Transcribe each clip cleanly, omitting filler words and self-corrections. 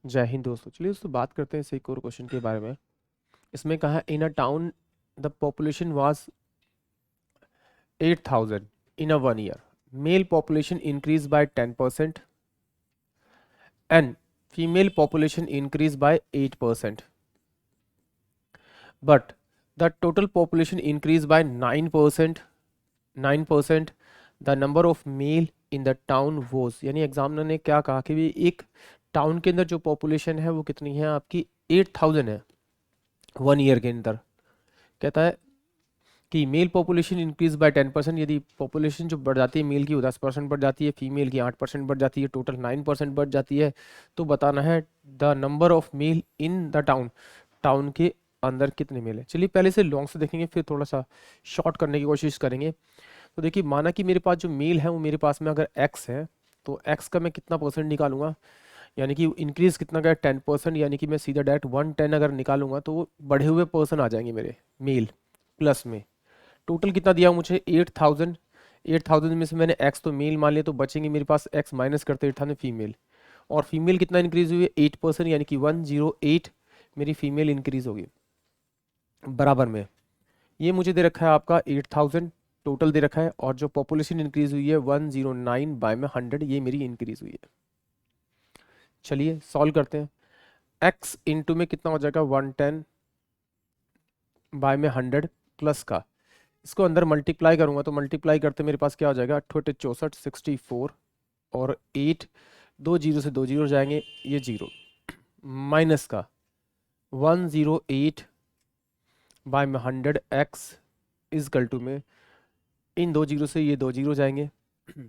जय हिंद दोस्तों। चलिए दोस्तों बात करते हैं इस एक और क्वेश्चन के बारे में। इसमें कहा है in a town the population was 8000 in a 1 year। Male population increase by 10% and female population increase by 8%, but the total population increase by 9%। The number of male in the town was, यानी examiner ने क्या कहा कि भी एक town के अंदर जो पॉपुलेशन है वो कितनी है आपकी 8000 है 1 year के अंदर। कहता है कि मेल पॉपुलेशन इंक्रीज बाय 10%, यदि पॉपुलेशन जो बढ़ जाती है मेल की वो 10% बढ़ जाती है, फीमेल की 8% बढ़ जाती है, टोटल 9% बढ़ जाती है, तो बताना है the number of male in the town, town के अंदर कितने मेल है। चलिए पहले से लॉन्ग से देखेंगे फिर थोड़ा सा शॉर्ट करने की कोशिश करेंगे। तो देखिए माना कि मेरे पास जो मेल है वो मेरे पास में अगर एक्स है तो एक्स का मैं कितना परसेंट निकालूंगा, यानी कि इंक्रीज कितना का 10%, यानी कि मैं सीधा डायरेक्ट 110 अगर निकालूंगा तो वो बढ़े हुए पर्सन आ जाएंगे मेरे मेल प्लस में। टोटल कितना दिया मुझे 8000। 8000 में से मैंने एक्स तो मेल मान लिया तो बचेंगे मेरे पास एक्स माइनस करते 8000 फीमेल, और फीमेल कितना इंक्रीज हुई है 8%, यानी कि 108 मेरी फीमेल इंक्रीज होगी। बराबर में ये मुझे दे रखा है आपका 8000 टोटल दे रखा है, और जो पॉपुलेशन इंक्रीज हुई है 109 बाय में 100 ये मेरी इंक्रीज हुई है। चलिए सॉल्व करते हैं। एक्स इंटू में कितना हो जाएगा 110 बाय में 100 प्लस का, इसको अंदर मल्टीप्लाई करूंगा तो मल्टीप्लाई करते मेरे पास क्या हो जाएगा 64 64 और 8, 2 जीरो से 2 जीरो जाएंगे ये जीरो, माइनस का 108 बाय में 100 एक्स इजकल टू में इन 2 जीरो से ये 2 जीरो जाएंगे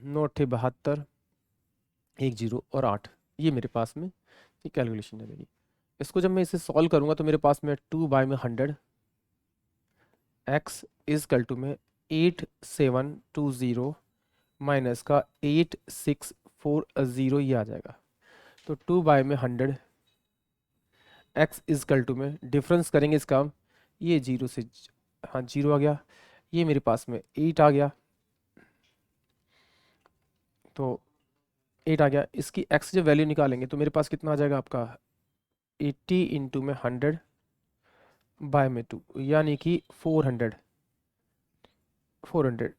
9 72 1 जीरो और 8, ये मेरे पास में ये कैलकुलेशन रहेगी। इसको जब मैं इसे सॉल्व करूंगा तो मेरे पास में 2 बाय में 100 एक्स इजकल टू में 8720 माइनस का 8640 ये आ जाएगा। तो 2 बाय में 100 एक्स इजकल टू में डिफरेंस करेंगे इसका, ये जीरो से हाँ जीरो आ गया, ये मेरे पास में 8 आ गया, तो 8 आ गया। इसकी एक्स जब वैल्यू निकालेंगे तो मेरे पास कितना आ जाएगा आपका 80 इंटू में 100 बाय में 2, यानी कि 400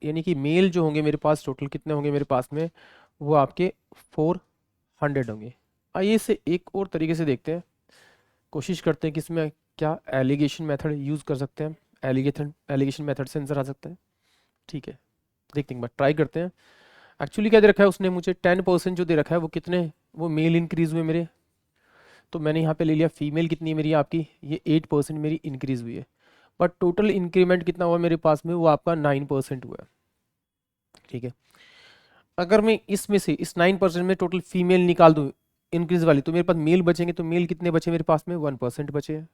यानी कि मेल जो होंगे मेरे पास टोटल कितने होंगे मेरे पास में, वो आपके 400 होंगे। आइए इसे एक और तरीके से देखते हैं, कोशिश करते हैं कि इसमें क्या एलिगेशन मेथड यूज़ कर सकते हैं। एलिगेशन मेथड से आंसर आ सकता है। ठीक है देखते हैं, ट्राई करते हैं। एक्चुअली क्या दे रखा है उसने मुझे 10% जो दे रखा है वो कितने, वो मेल इंक्रीज हुए मेरे, तो मैंने यहाँ पे ले लिया फीमेल कितनी है मेरी आपकी, ये 8% मेरी इंक्रीज हुई है, बट टोटल इंक्रीमेंट कितना हुआ मेरे पास में, वो आपका 9% हुआ है। ठीक है, अगर मैं इसमें से इस 9% में टोटल फीमेल निकाल दूँ इंक्रीज वाली, तो मेरे पास मेल बचेंगे, तो मेल कितने बचे मेरे पास में 1% बचे हैं।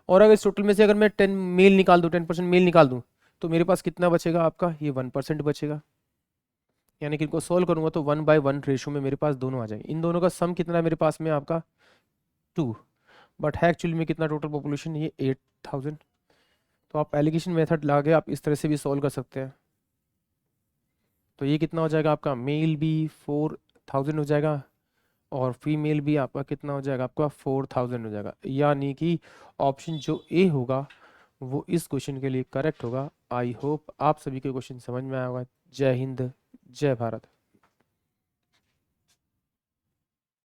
और अगर इस टोटल में से अगर मैं 10 मेल निकाल दूँ 10% मेल निकाल दूँ तो मेरे पास कितना बचेगा आपका, ये 1% बचेगा। यानी कि इनको सोल्व करूंगा तो 1/1 रेशो में मेरे पास दोनों आ जाएंगे। इन दोनों का सम कितना है मेरे पास में आपका 2, बट है एक्चुअली में कितना टोटल पॉपुलेशन, ये 8000। तो आप एलिगेशन मेथड लाके आप इस तरह से भी सॉल्व कर सकते हैं। तो ये कितना हो जाएगा आपका, मेल भी 4000 हो जाएगा और फीमेल भी आपका कितना हो जाएगा, आपका 4000 हो जाएगा। यानी कि ऑप्शन जो ए होगा वो इस क्वेश्चन के लिए करेक्ट होगा। आई होप आप सभी के क्वेश्चन समझ में आया होगा। जय हिंद, जय भारत।